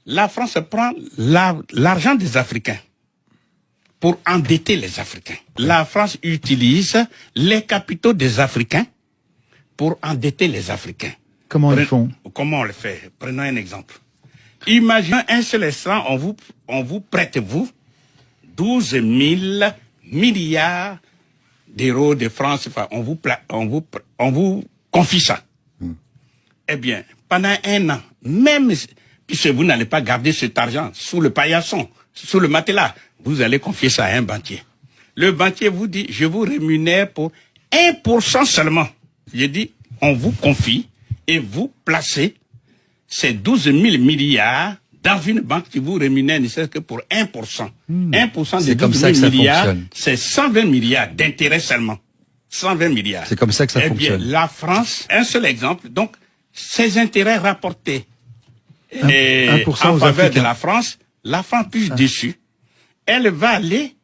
la France prend l'argent des Africains pour endetter les Africains. La France utilise les capitaux des Africains pour endetter les Africains. Comment ils font? Comment on le fait? Prenons un exemple. Imaginez un seul instant, on vous prête, vous, 12 000 milliards d'euros de France, enfin, on vous confie ça. Eh bien, pendant un an, même puisque vous n'allez pas garder cet argent sous le paillasson, sous le matelas, vous allez confier ça à un banquier. Le banquier vous dit, je vous rémunère pour 1% seulement. J'ai dit, on vous confie et vous placez ces 12 000 milliards dans une banque qui vous rémunère ne serait-ce que pour 1%. 1% des 12 000 milliards, c'est 120 milliards d'intérêts seulement. 120 milliards. C'est comme ça que ça fonctionne. Bien, la France, un seul exemple, donc, ces intérêts rapportés en faveur de la France plus déçue. Elle va aller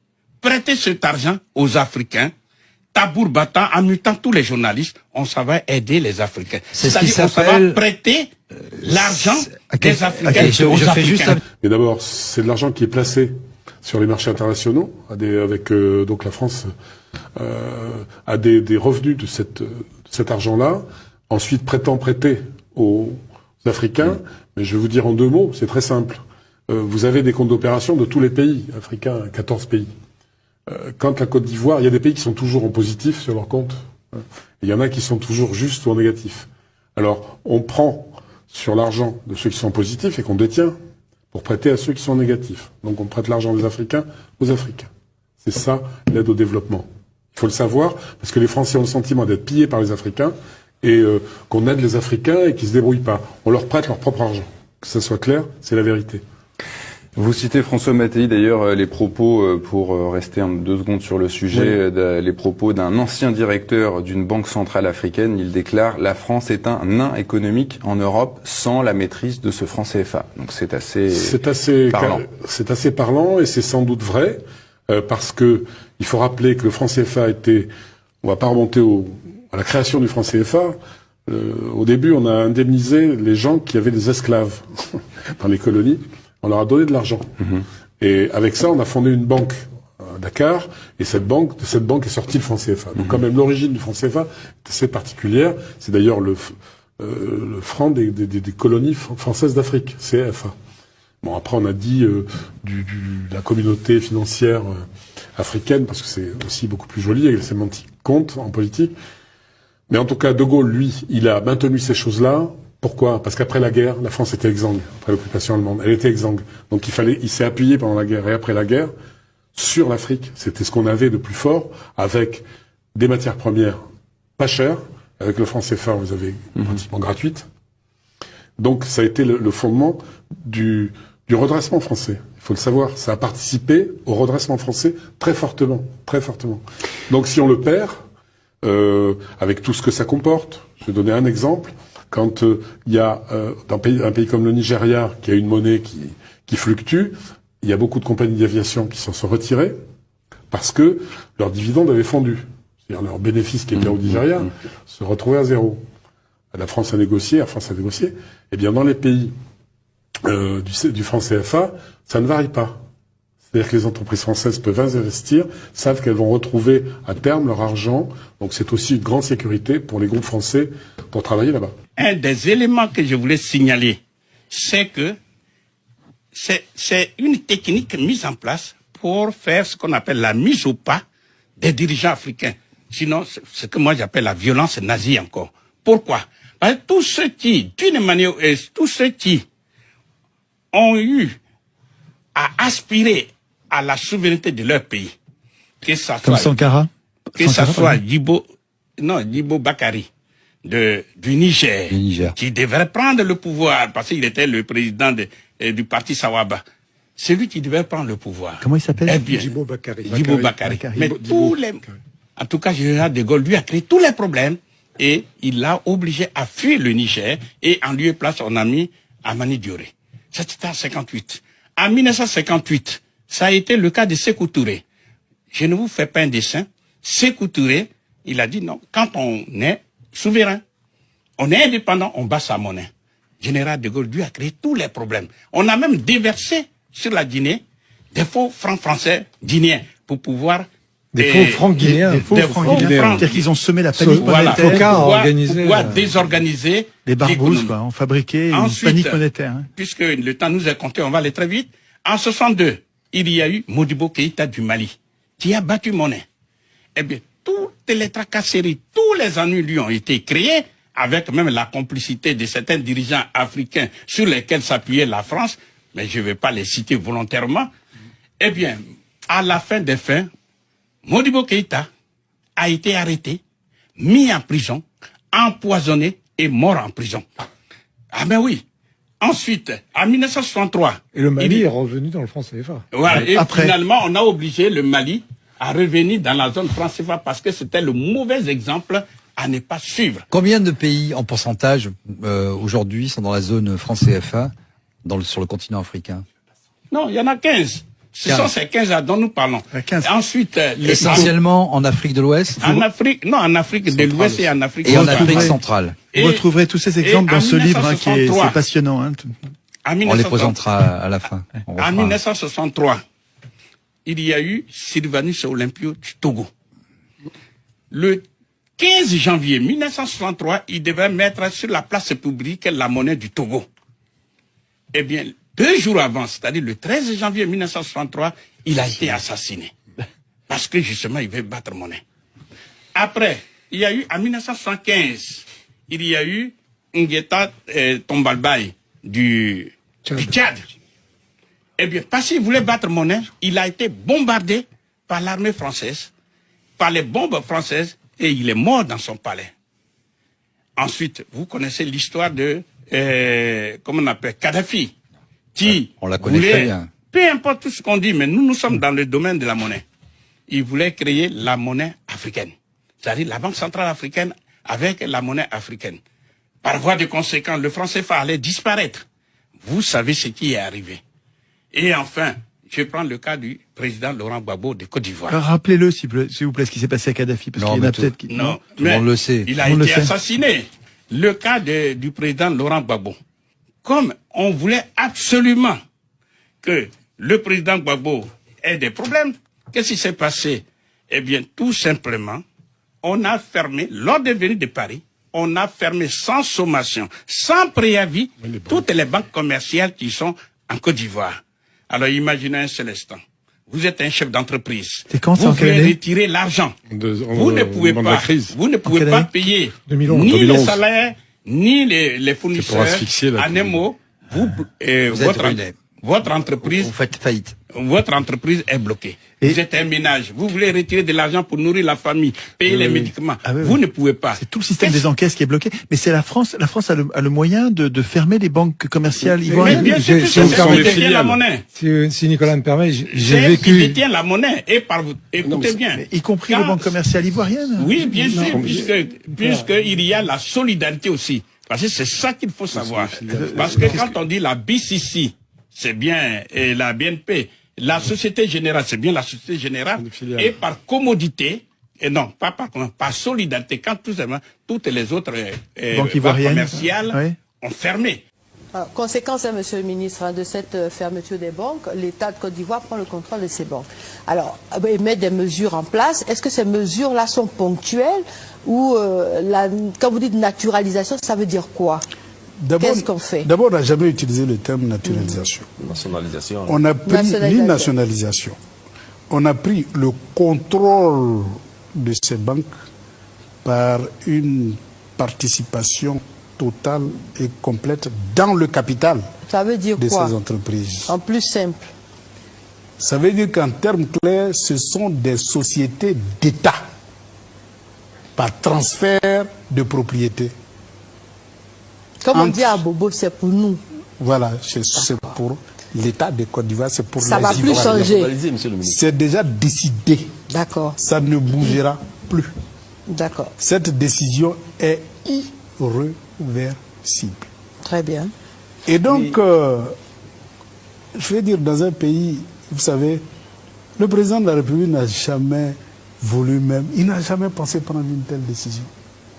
prêter cet argent aux Africains, tabour battant, en mutant tous les journalistes. On s'en va aider les Africains. C'est-à-dire qu'on s'en va prêter l'argent des Africains aux Africains. Mais d'abord, c'est de l'argent qui est placé sur les marchés internationaux, avec donc la France a des revenus de cet argent-là. Ensuite, prétend prêter aux Africains. Mais je vais vous dire en 2 mots, c'est très simple. Vous avez des comptes d'opération de tous les pays africains, 14 pays. Quand la Côte d'Ivoire, il y a des pays qui sont toujours en positif sur leur compte. Il y en a qui sont toujours juste ou en négatif. Alors, on prend sur l'argent de ceux qui sont positifs et qu'on détient pour prêter à ceux qui sont négatifs. Donc, on prête l'argent des Africains aux Africains. C'est ça, l'aide au développement. Il faut le savoir, parce que les Français ont le sentiment d'être pillés par les Africains et qu'on aide les Africains et qu'ils se débrouillent pas. On leur prête leur propre argent. Que ça soit clair, c'est la vérité. Vous citez François Mattei, d'ailleurs, les propos, pour rester 2 secondes sur le sujet, les propos d'un ancien directeur d'une banque centrale africaine. Il déclare « La France est un nain économique en Europe sans la maîtrise de ce franc CFA ». Donc c'est assez parlant. C'est assez parlant et c'est sans doute vrai, parce que il faut rappeler que le franc CFA était... On va pas remonter à la création du franc CFA. Au début, on a indemnisé les gens qui avaient des esclaves dans les colonies. On leur a donné de l'argent. Et avec ça, on a fondé une banque à Dakar, et de cette banque est sorti le franc CFA. Donc quand même, l'origine du franc CFA est assez particulière. C'est d'ailleurs le franc des colonies françaises d'Afrique, CFA. Bon, après, on a dit de la communauté financière africaine, parce que c'est aussi beaucoup plus joli, et la sémantique compte en politique. Mais en tout cas, De Gaulle, lui, il a maintenu ces choses-là. Pourquoi? Parce qu'après la guerre, la France était exsangue. Après l'occupation allemande, elle était exsangue. Donc il s'est appuyé pendant la guerre et après la guerre sur l'Afrique. C'était ce qu'on avait de plus fort, avec des matières premières pas chères. Avec le franc CFA, vous avez pratiquement gratuite. Donc ça a été le fondement du redressement français. Il faut le savoir. Ça a participé au redressement français très fortement, très fortement. Donc si on le perd, avec tout ce que ça comporte, je vais donner un exemple. Quand il y a dans un pays comme le Nigeria, qui a une monnaie qui fluctue, il y a beaucoup de compagnies d'aviation qui s'en sont retirées parce que leurs dividendes avaient fondu. C'est-à-dire leurs bénéfices qui étaient au Nigeria se retrouvaient à zéro. La France a négocié, Air France a négocié. Eh bien, dans les pays du franc CFA, ça ne varie pas. C'est-à-dire que les entreprises françaises peuvent investir, savent qu'elles vont retrouver à terme leur argent. Donc c'est aussi une grande sécurité pour les groupes français pour travailler là-bas. Un des éléments que je voulais signaler, c'est que c'est une technique mise en place pour faire ce qu'on appelle la mise au pas des dirigeants africains. Sinon, c'est ce que moi j'appelle la violence nazie encore. Pourquoi? Parce que tous ceux qui, d'une manière ou tous ceux qui ont eu à aspirer à la souveraineté de leur pays, que ça soit... Comme Sankara? Que ça soit Djibo Bakary, du Niger, qui devrait prendre le pouvoir, parce qu'il était le président du parti Sawaba. C'est lui qui devait prendre le pouvoir. Comment il s'appelle? Eh bien, Djibo Bakary. Djibo Bakary. Mais en tout cas, général de Gaulle lui a créé tous les problèmes et il l'a obligé à fuir le Niger et en lieu et place on a mis Amani Dioré. C'était en 58. En 1958, ça a été le cas de Sékou Touré. Je ne vous fais pas un dessin. Sékou Touré, il a dit non, quand on est souverain, on est indépendant, on bat sa monnaie. général de Gaulle, lui a créé tous les problèmes. On a même déversé sur la Guinée des faux francs français guinéens pour pouvoir... Des faux francs guinéens. Des faux francs guinéens. C'est-à-dire qu'ils ont semé la panique monétaire. Pour pouvoir désorganiser les barbouzes, quoi, ont fabriqué une panique monétaire. Hein. Puisque le temps nous est compté, on va aller très vite. En 62, il y a eu Modibo Keïta du Mali, qui a battu monnaie. Eh bien, toutes les tracasseries, tous les ennuis lui ont été créés, avec même la complicité de certains dirigeants africains sur lesquels s'appuyait la France, mais je ne vais pas les citer volontairement. Eh bien, à la fin des fins, Modibo Keïta a été arrêté, mis en prison, empoisonné et mort en prison. Ah ben oui. Ensuite, en 1963... Et le Mali est revenu dans le franc CFA. Voilà, et finalement, on a obligé le Mali à revenir dans la zone franc CFA parce que c'était le mauvais exemple à ne pas suivre. Combien de pays en pourcentage aujourd'hui sont dans la zone franc CFA sur le continent africain? Non, il y en a 15. Ce sont ces 15 dont nous parlons. 15. Ensuite, essentiellement en Afrique de l'Ouest. En Afrique, non, en Afrique de l'Ouest et en Afrique et en Afrique centrale. Vous retrouverez tous ces exemples dans ce livre hein, qui est passionnant. Hein. On les présentera à la fin. En 1963, il y a eu Sylvanus Olympio du Togo. Le 15 janvier 1963, il devait mettre sur la place publique la monnaie du Togo. Eh bien, 2 jours avant, c'est-à-dire le 13 janvier 1963, il a été assassiné. Parce que justement, il veut battre monnaie. Après, il y a eu, en 1975, il y a eu Ngueta Tombalbaye du Tchad. Eh bien, parce qu'il voulait battre monnaie, il a été bombardé par l'armée française, par les bombes françaises, et il est mort dans son palais. Ensuite, vous connaissez l'histoire de, comment on appelle, Kadhafi. Qui on la connaît très bien. Peu importe tout ce qu'on dit, mais nous sommes dans le domaine de la monnaie. Il voulait créer la monnaie africaine. C'est-à-dire la Banque centrale africaine avec la monnaie africaine. Par voie de conséquence, le franc CFA allait disparaître. Vous savez ce qui est arrivé. Et enfin, je prends le cas du président Laurent Gbagbo de Côte d'Ivoire. Rappelez-le, s'il vous plaît, ce qui s'est passé à Kadhafi. Parce qu'il y en a peut-être qui... Non, mais on le sait. Il a été assassiné. Le cas du président Laurent Gbagbo. Comme on voulait absolument que le président Gbagbo ait des problèmes, qu'est-ce qui s'est passé? Eh bien, tout simplement, on a fermé, lors de venue de Paris, on a fermé sans sommation, sans préavis, toutes les banques commerciales qui sont en Côte d'Ivoire. Alors, imaginez un seul instant. Vous êtes un chef d'entreprise. Vous voulez retirer l'argent. Vous ne pouvez pas, payer ni les salaires, ni les fournisseurs. En un mot, votre entreprise, vous faites faillite. Votre entreprise est bloquée. Vous êtes un ménage. Vous voulez retirer de l'argent pour nourrir la famille, payer les médicaments. Vous ne pouvez pas. C'est tout le système des encaisses qui est bloqué. Mais c'est la France. La France a le moyen de fermer les banques commerciales ivoiriennes. Bien sûr, c'est qui détient la monnaie. Si Nicolas me permet, j'ai vécu. Qui détient la monnaie. Et écoutez bien. Y compris les banques commerciales ivoiriennes. Oui, bien sûr, puisqu'il y a la solidarité aussi. Parce que c'est ça qu'il faut savoir. Parce que quand on dit la BCC, c'est bien, et la BNP, la Société Générale, c'est bien la Société Générale, et par commodité, et non, pas par solidarité, quand tout simplement, toutes les autres banques commerciales ont fermé. Alors, conséquence, monsieur le ministre, de cette fermeture des banques, l'État de Côte d'Ivoire prend le contrôle de ces banques. Alors, il met des mesures en place. Est-ce que ces mesures-là sont ponctuelles ou, quand vous dites naturalisation, ça veut dire quoi? Qu'est-ce qu'on fait? D'abord, on n'a jamais utilisé le terme naturalisation. Nationalisation. On a pris ni nationalisation. On a pris le contrôle de ces banques par une participation totale et complète dans le capital. Ça veut dire de quoi? Ces entreprises. En plus simple. Ça veut dire qu'en termes clairs, ce sont des sociétés d'État par transfert de propriété. Comme on dit à Bobo, c'est pour nous. Voilà, c'est pour l'État de Côte d'Ivoire, c'est pour ça va plus changer. C'est déjà décidé. D'accord. Ça ne bougera plus. D'accord. Cette décision est irréversible. Très bien. Et donc, je vais dire, dans un pays, vous savez, le président de la République n'a jamais voulu même, il n'a jamais pensé prendre une telle décision.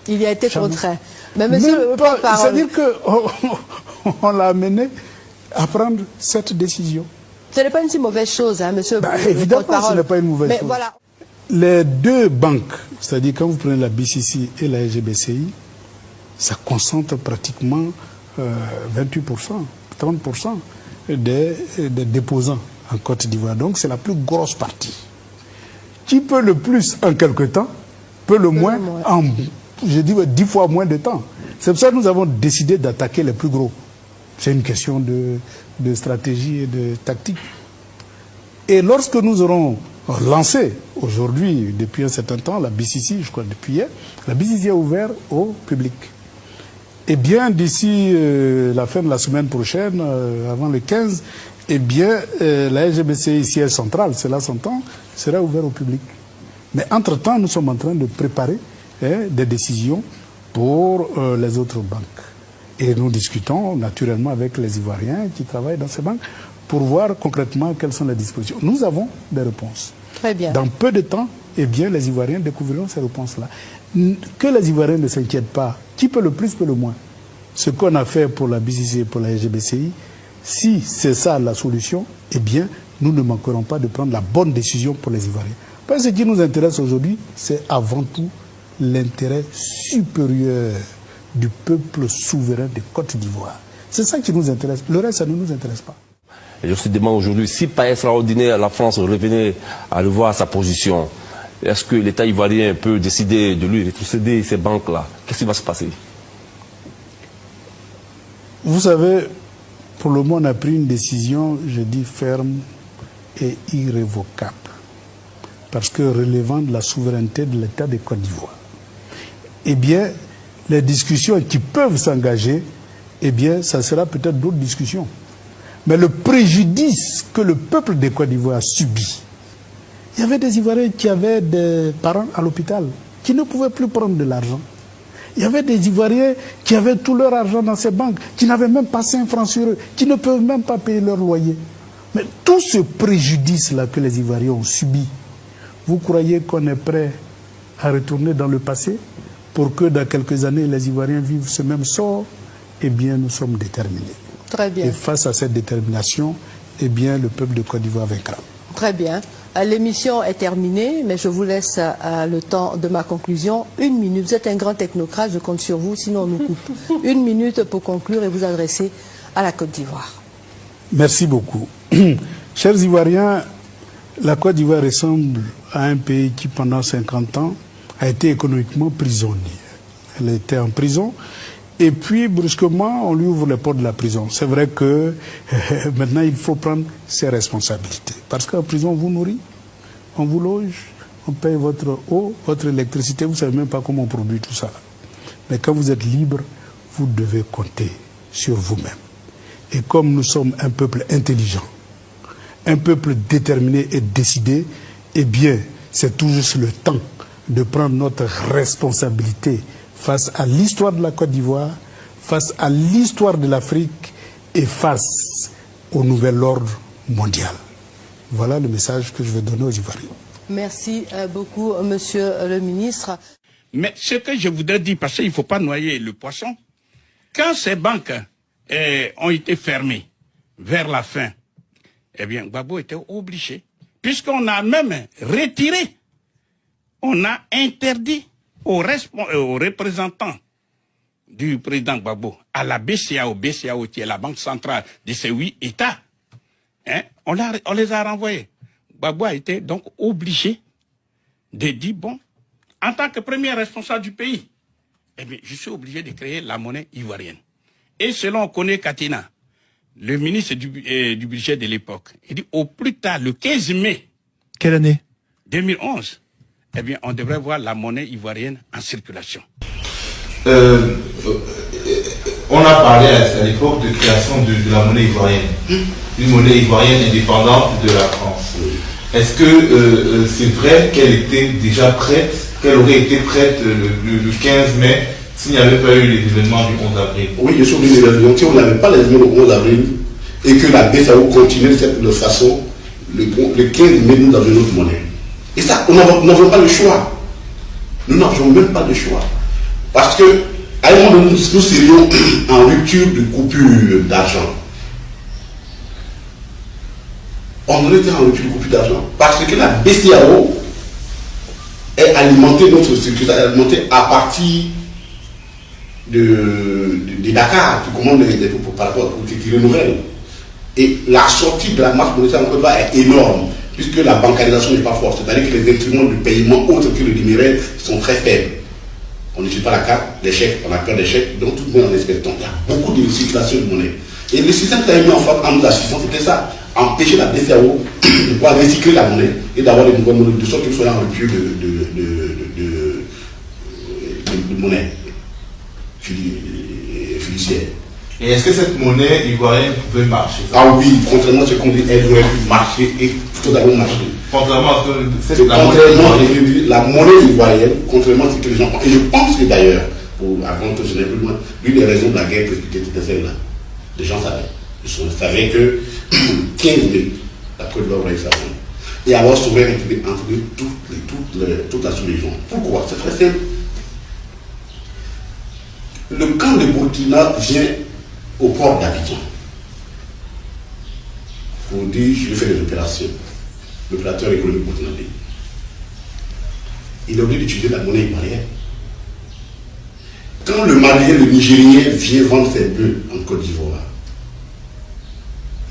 Il y a été contraint. Mais monsieur le c'est-à-dire que on l'a amené à prendre cette décision. Ce n'est pas une si mauvaise chose, hein, monsieur. Évidemment, ce n'est pas une mauvaise Mais chose. voilà. Les deux banques, c'est-à-dire quand vous prenez la BCC et la SGBCI, ça concentre pratiquement 28%, 30% des déposants en Côte d'Ivoire. Donc c'est la plus grosse partie. Qui peut le plus en quelque temps, peut le moins en, je dis, 10 fois moins de temps. C'est pour ça que nous avons décidé d'attaquer les plus gros. C'est une question de stratégie et de tactique. Et lorsque nous aurons lancé aujourd'hui, depuis un certain temps, la BCC, je crois depuis hier, la BCC est ouverte au public. Et bien d'ici la fin de la semaine prochaine, avant le 15, eh bien la SGBCI, siège central, cela s'entend, sera ouvert au public. Mais entre-temps, nous sommes en train de préparer des décisions pour les autres banques. Et nous discutons naturellement avec les Ivoiriens qui travaillent dans ces banques pour voir concrètement quelles sont les dispositions. Nous avons des réponses. Très bien. Dans peu de temps, eh bien, les Ivoiriens découvriront ces réponses-là. Que les Ivoiriens ne s'inquiètent pas. Qui peut le plus, peut le moins. Ce qu'on a fait pour la BCC et pour la SGBCI, si c'est ça la solution, eh bien, nous ne manquerons pas de prendre la bonne décision pour les Ivoiriens. Parce que ce qui nous intéresse aujourd'hui, c'est avant tout l'intérêt supérieur du peuple souverain de Côte d'Ivoire. C'est ça qui nous intéresse. Le reste, ça ne nous intéresse pas. Et je me demande aujourd'hui, si par extraordinaire la France revenait à revoir sa position, est-ce que l'État ivoirien peut décider de lui rétrocéder ces banques-là? Qu'est-ce qui va se passer? Vous savez, pour le moment, on a pris une décision, je dis ferme et irrévocable, parce que relevant de la souveraineté de l'État de Côte d'Ivoire. Eh bien, les discussions qui peuvent s'engager, eh bien, ça sera peut-être d'autres discussions. Mais le préjudice que le peuple de Côte d'Ivoire a subi, il y avait des Ivoiriens qui avaient des parents à l'hôpital, qui ne pouvaient plus prendre de l'argent. Il y avait des Ivoiriens qui avaient tout leur argent dans ces banques, qui n'avaient même pas 5 francs sur eux, qui ne peuvent même pas payer leur loyer. Mais tout ce préjudice-là que les Ivoiriens ont subi, vous croyez qu'on est prêt à retourner dans le passé pour que dans quelques années les Ivoiriens vivent ce même sort? Eh bien, nous sommes déterminés. Très bien. Et face à cette détermination, eh bien, le peuple de Côte d'Ivoire vaincra. Très bien. L'émission est terminée, mais je vous laisse le temps de ma conclusion. 1 minute. Vous êtes un grand technocrate, je compte sur vous, sinon on nous coupe. 1 minute pour conclure et vous adresser à la Côte d'Ivoire. Merci beaucoup. Chers Ivoiriens, la Côte d'Ivoire ressemble à un pays qui, pendant 50 ans, a été économiquement prisonnier. Elle était en prison. Et puis, brusquement, on lui ouvre les portes de la prison. C'est vrai que maintenant, il faut prendre ses responsabilités. Parce qu'en prison, on vous nourrit, on vous loge, on paye votre eau, votre électricité. Vous ne savez même pas comment on produit tout ça. Mais quand vous êtes libre, vous devez compter sur vous-même. Et comme nous sommes un peuple intelligent, un peuple déterminé et décidé, eh bien, c'est tout juste le temps de prendre notre responsabilité face à l'histoire de la Côte d'Ivoire, face à l'histoire de l'Afrique et face au nouvel ordre mondial. Voilà le message que je vais donner aux Ivoiriens. Merci beaucoup, monsieur le ministre. Mais ce que je voudrais dire, parce qu'il ne faut pas noyer le poisson, quand ces banques ont été fermées vers la fin, eh bien, Gbagbo était obligé, puisqu'on a même retiré, on a interdit aux représentants du président Gbagbo, à la BCAO qui est la banque centrale de ces 8 États, hein, on les a renvoyés. Gbagbo a été donc obligé de dire, bon, en tant que premier responsable du pays, eh bien, je suis obligé de créer la monnaie ivoirienne. Et selon Kone Katina, le ministre du budget de l'époque, il dit au plus tard, le 15 mai. Quelle année? 2011. Eh bien, on devrait voir la monnaie ivoirienne en circulation. On a parlé à l'époque de création de la monnaie ivoirienne. Une monnaie ivoirienne indépendante de la France. Est-ce que c'est vrai qu'elle était déjà prête, qu'elle aurait été prête le 15 mai s'il n'y avait pas eu les événements du 11 avril? Oui, je suis obligé de dire, si on n'avait pas les événements du 11 avril et que la BCAO continuait de façon, le 15 mai, nous avions notre monnaie. Et ça, nous n'avons pas le choix. Nous n'avons même pas le choix. Parce que À un moment donné, nous serions en rupture de coupure d'argent. On aurait été en rupture de coupure d'argent parce que la BCEAO est alimentée, notre structure est alimentée à partir de Dakar, qui commande par rapport aux politiques qui renouvellent. Et la sortie de la masse monétaire en Côte d'Ivoire est énorme, puisque la bancarisation n'est pas forte. C'est-à-dire que les instruments de paiement autres que le numéraire sont très faibles. On n'utilise pas la carte, les chèques, on a peur des chèques, donc tout le monde en espèce. Donc il y a beaucoup de circulation de monnaie. Et le système qui a mis en France en nous assistant, c'était ça, empêcher la BCEAO de pouvoir recycler la monnaie et d'avoir des nouvelles monnaies, de sorte qu'il soit en rupture de monnaie fiduciaire. Et est-ce que cette monnaie ivoirienne pouvait marcher? Ah oui, contrairement à ce qu'on dit, elle aurait pu marcher et totalement marcher. Contrairement à ce que la monnaie ivoirienne, contrairement à ce que les gens pensent. Et je pense que d'ailleurs, avant que je n'aille plus loin, l'une des raisons de la guerre précipitée était celle-là. Les gens savaient. Ils savaient que 15 000, la Côte d'Ivoire aurait eu sa monnaie. Et alors, ça aurait inclus toute la sous-région. Pourquoi? C'est très simple. Le camp de Burkina vient au port d'Abidjan pour dire je vais faire des opérations. L'opérateur économique burkinabé. Il est obligé d'utiliser la monnaie ivoirienne. Quand le Malien, le Nigérien vient vendre ses bœufs en Côte d'Ivoire,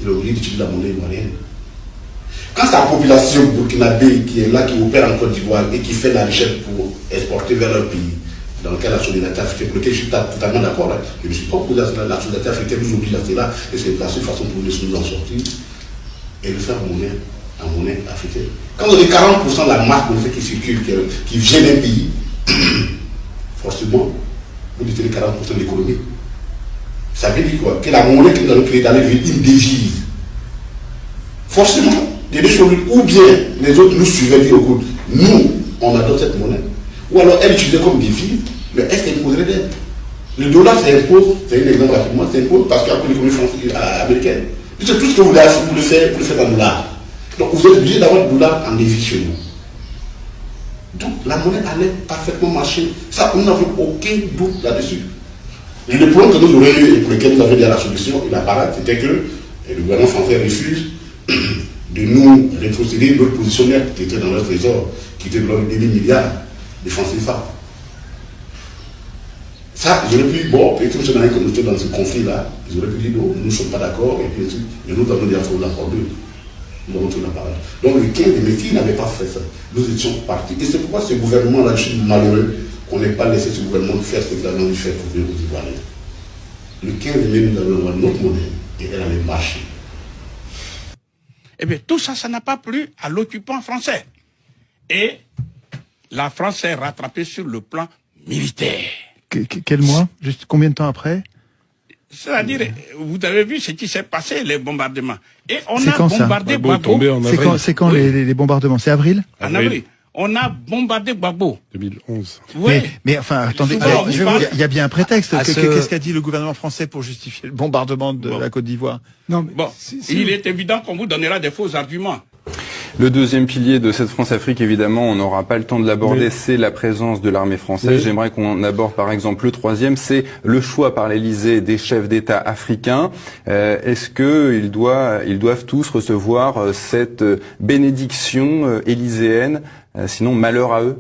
il est obligé d'utiliser la monnaie ivoirienne. Quand sa population burkinabé qui est là, qui opère en Côte d'Ivoire et qui fait la richesse pour exporter vers leur pays, dans lequel la solidarité africaine, pour lequel je suis totalement d'accord, je ne suis pas opposé à cela, la solidarité africaine nous oblige à cela, et c'est la seule façon pour nous en sortir, et le faire en monnaie africaine. Quand vous avez 40% de la masse monétaire qui circule, qui vient d'un pays, forcément, vous détenez 40% de l'économie. Ça veut dire quoi? Que la monnaie que nous allons créer dans les villes, une devise. Forcément, il y a des choses, ou bien les autres nous suivaient dire, écoute, nous, on adopte cette monnaie. Ou alors elle utilisait comme devise, mais elle s'imposerait d'elle. Le dollar s'impose, c'est un exemple rapidement, s'impose parce qu'il y a l'économie américaine. C'est tout ce que vous voulez faire, vous le faites en dollars. Donc vous êtes obligé d'avoir du dollar en devise chez nous. Donc la monnaie allait parfaitement marcher. Ça, nous n'avons aucun doute là-dessus. Et le problème que nous aurions eu et pour lequel nous avions dit à la solution, il apparaît, c'était que le gouvernement français refuse de nous rétrocéder notre positionnaire qui était dans notre trésor, qui était de l'ordre de 10 000 milliards de francs CFA. Ça, j'aurais pu, bon, peut-être que nous étions dans ce conflit-là, ils auraient pu dire non, nous ne sommes pas d'accord, et puis mais nous avons dit à fond l'accord d'eux. Nous avons tout la parole. Donc le 15 mai, s'ils n'avaient pas fait ça, nous étions partis. Et c'est pourquoi ce gouvernement-là, je suis malheureux qu'on n'ait pas laissé ce gouvernement faire ce qu'il a dû faire pour venir aux Ivoiriens. Le 15 mai, nous avons notre monnaie, et elle avait marché. Eh bien, tout ça, ça n'a pas plu à l'occupant français. Et la France s'est rattrapée sur le plan militaire. Quel mois? Juste combien de temps après? C'est-à-dire, vous avez vu ce qui s'est passé, les bombardements. Et on a quand, bombardé Gbagbo. Gbagbo. C'est quand les bombardements? C'est avril? En avril. On a bombardé Gbagbo. 2011. Oui. Mais enfin, attendez, Souvent, il y a bien un prétexte. À Qu'est-ce qu'a dit le gouvernement français pour justifier le bombardement de la Côte d'Ivoire? Non, mais Bon, il est évident qu'on vous donnera des faux arguments. Le deuxième pilier de cette France-Afrique, évidemment, on n'aura pas le temps de l'aborder, Mais- c'est la présence de l'armée française. Mais- J'aimerais qu'on aborde par exemple le troisième, c'est le choix par l'Élysée des chefs d'État africains. Est-ce que ils doivent tous recevoir cette bénédiction élyséenne, sinon malheur à eux?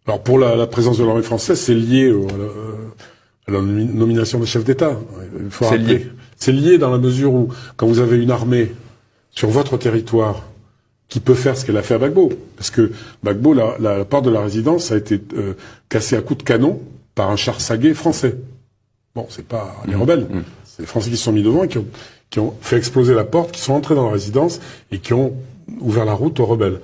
Alors pour la présence de l'armée française, c'est lié à la nomination des chefs d'État. Il faut C'est rappeler. lié. C'est lié dans la mesure où, quand vous avez une armée sur votre territoire qui peut faire ce qu'elle a fait à Gbagbo, parce que Gbagbo, la porte de la résidence a été cassée à coups de canon par un char Saguet français. Bon, c'est pas les rebelles, c'est les Français qui se sont mis devant et qui ont fait exploser la porte, qui sont entrés dans la résidence et qui ont ouvert la route aux rebelles.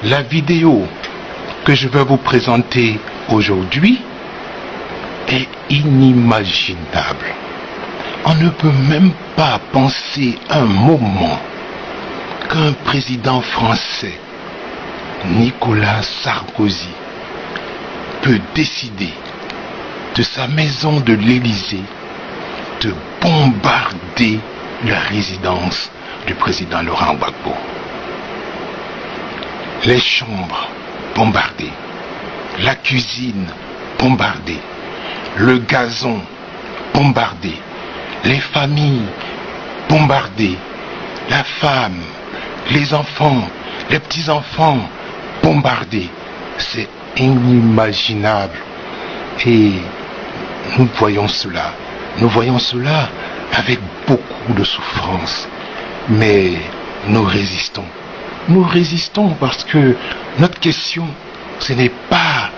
La vidéo que je vais vous présenter aujourd'hui est inimaginable. On ne peut même pas penser un moment qu'un président français, Nicolas Sarkozy, peut décider de sa maison de l'Élysée de bombarder la résidence du président Laurent Gbagbo. Les chambres bombardées, la cuisine bombardée, le gazon bombardé, les familles bombardées, la femme, les enfants, les petits-enfants bombardés. C'est inimaginable. Et nous voyons cela avec beaucoup de souffrance. Mais nous résistons. Nous résistons parce que notre question, ce n'est pas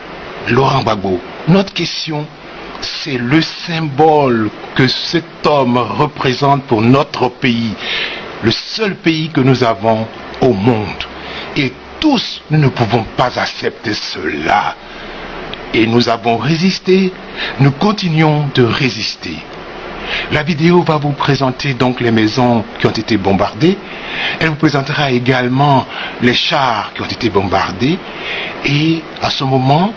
Laurent Gbagbo. Notre question, c'est le symbole que cet homme représente pour notre pays. Le seul pays que nous avons au monde. Et tous, nous ne pouvons pas accepter cela. Et nous avons résisté, nous continuons de résister. La vidéo va vous présenter donc les maisons qui ont été bombardées. Elle vous présentera également les chars qui ont été bombardés. Et à ce moment,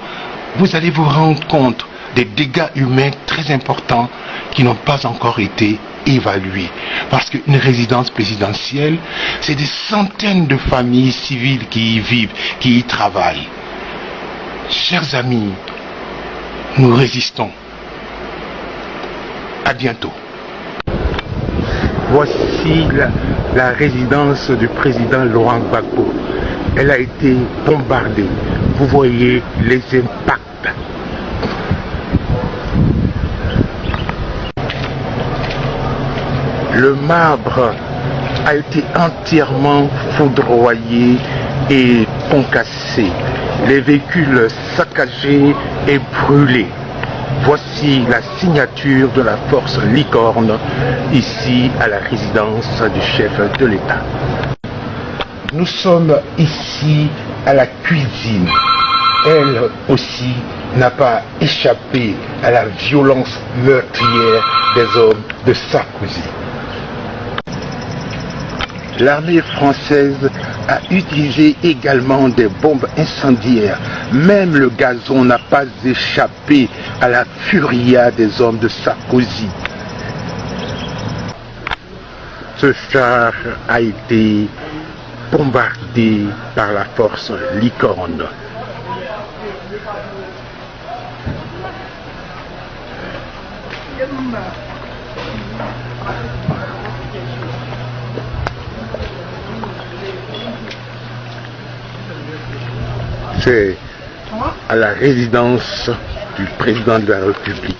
vous allez vous rendre compte des dégâts humains très importants qui n'ont pas encore été évalués. Parce qu'une résidence présidentielle, c'est des centaines de familles civiles qui y vivent, qui y travaillent. Chers amis, nous résistons. À bientôt. Voici la résidence du président Laurent Gbagbo. Elle a été bombardée. Vous voyez les impacts. Le marbre a été entièrement foudroyé et concassé. Les véhicules saccagés et brûlés. Voici la signature de la force Licorne, ici à la résidence du chef de l'État. Nous sommes ici à la cuisine. Elle aussi n'a pas échappé à la violence meurtrière des hommes de Sarkozy. L'armée française a utilisé également des bombes incendiaires. Même le gazon n'a pas échappé à la furia des hommes de Sarkozy. Ce char a été bombardé par la force Licorne. C'est à la résidence du président de la République.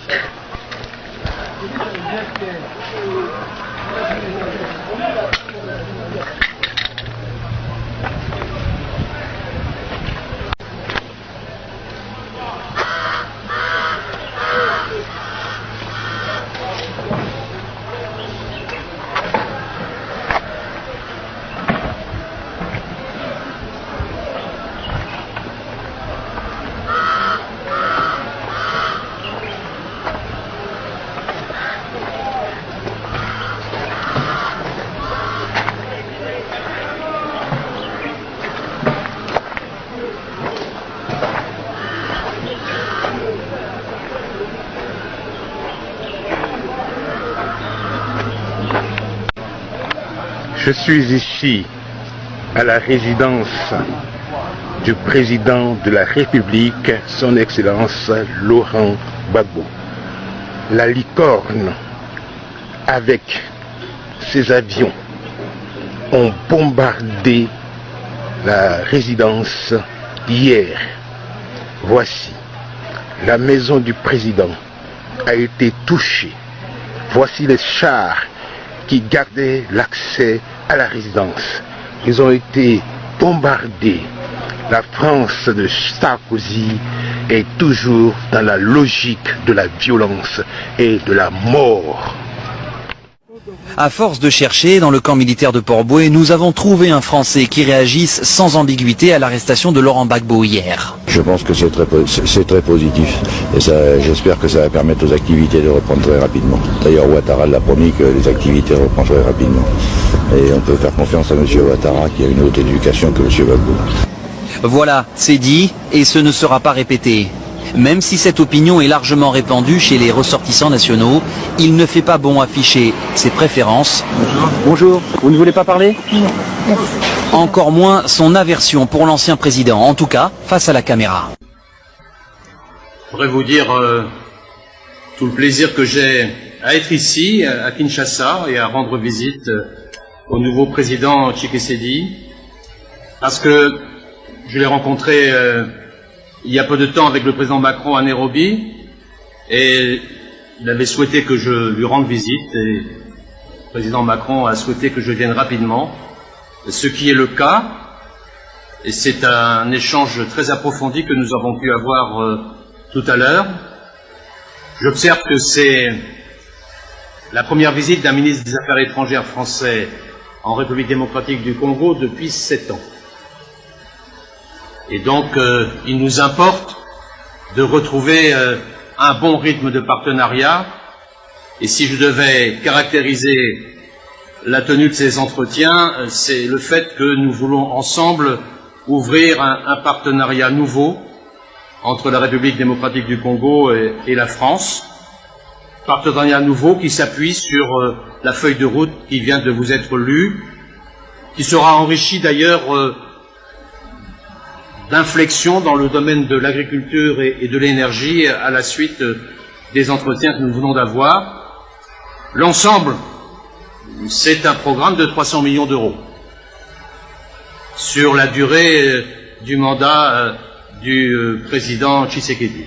Je suis ici à la résidence du président de la République, son Excellence Laurent Gbagbo. La Licorne, avec ses avions, ont bombardé la résidence hier. Voici, la maison du président a été touchée. Voici les chars qui gardaient l'accès à la résidence. Ils ont été bombardés. La France de Sarkozy est toujours dans la logique de la violence et de la mort. À force de chercher dans le camp militaire de Port-Bouët, nous avons trouvé un Français qui réagisse sans ambiguïté à l'arrestation de Laurent Gbagbo hier. Je pense que c'est très positif et j'espère que ça va permettre aux activités de reprendre très rapidement. D'ailleurs, Ouattara l'a promis que les activités reprennent très rapidement. Et on peut faire confiance à M. Ouattara qui a une haute éducation que M. Gbagbo. Voilà, c'est dit et ce ne sera pas répété. Même si cette opinion est largement répandue chez les ressortissants nationaux, il ne fait pas bon afficher ses préférences. Bonjour, vous ne voulez pas parler? Non. Encore moins son aversion pour l'ancien président, en tout cas face à la caméra. Je voudrais vous dire tout le plaisir que j'ai à être ici, à Kinshasa, et à rendre visite au nouveau président Tshisekedi, parce que je l'ai rencontré il y a peu de temps avec le président Macron à Nairobi, et il avait souhaité que je lui rende visite, et le président Macron a souhaité que je vienne rapidement, ce qui est le cas, et c'est un échange très approfondi que nous avons pu avoir tout à l'heure. J'observe que c'est la première visite d'un ministre des Affaires étrangères français en République démocratique du Congo depuis 7 ans. Et donc, il nous importe de retrouver un bon rythme de partenariat. Et si je devais caractériser la tenue de ces entretiens, c'est le fait que nous voulons ensemble ouvrir un partenariat nouveau entre la République démocratique du Congo et la France. Partenariat nouveau qui s'appuie sur la feuille de route qui vient de vous être lue, qui sera enrichi d'ailleurs d'inflexion dans le domaine de l'agriculture et de l'énergie à la suite des entretiens que nous venons d'avoir. L'ensemble, c'est un programme de 300 millions d'euros sur la durée du mandat du président Tshisekedi.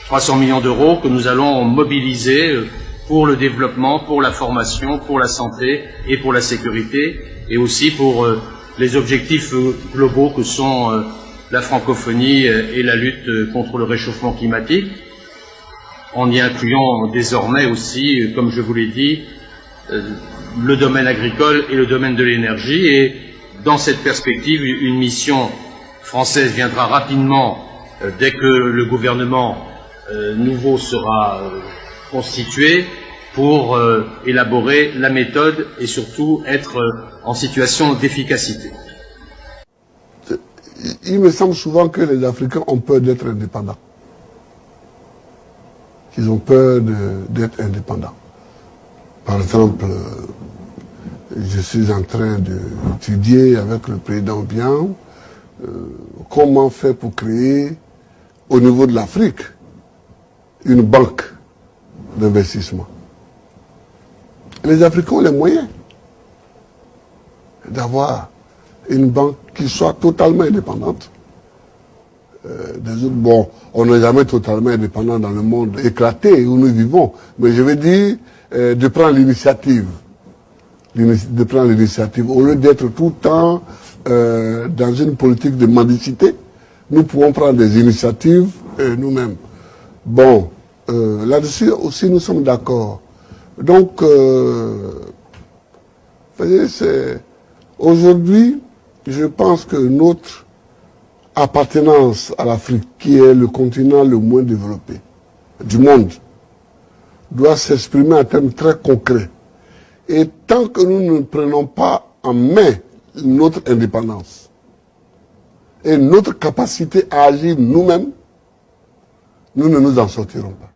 300 millions d'euros que nous allons mobiliser pour le développement, pour la formation, pour la santé et pour la sécurité, et aussi pour les objectifs globaux que sont la francophonie et la lutte contre le réchauffement climatique, en y incluant désormais aussi, comme je vous l'ai dit, le domaine agricole et le domaine de l'énergie. Et dans cette perspective, une mission française viendra rapidement dès que le gouvernement nouveau sera constitué pour élaborer la méthode et surtout être en situation d'efficacité. Il me semble souvent que les Africains ont peur d'être indépendants. Ils ont peur d'être indépendants. Par exemple, je suis en train d'étudier avec le président Bian comment faire pour créer au niveau de l'Afrique une banque d'investissement. Les Africains ont les moyens d'avoir une banque qui soit totalement indépendante des autres. Bon, on n'est jamais totalement indépendant dans le monde éclaté où nous vivons, mais je veux dire de prendre l'initiative. De prendre l'initiative. Au lieu d'être tout le temps dans une politique de mendicité, nous pouvons prendre des initiatives nous-mêmes. Bon, là-dessus aussi nous sommes d'accord. Donc, aujourd'hui, je pense que notre appartenance à l'Afrique, qui est le continent le moins développé du monde, doit s'exprimer en termes très concrets. Et tant que nous ne prenons pas en main notre indépendance et notre capacité à agir nous-mêmes, nous ne nous en sortirons pas.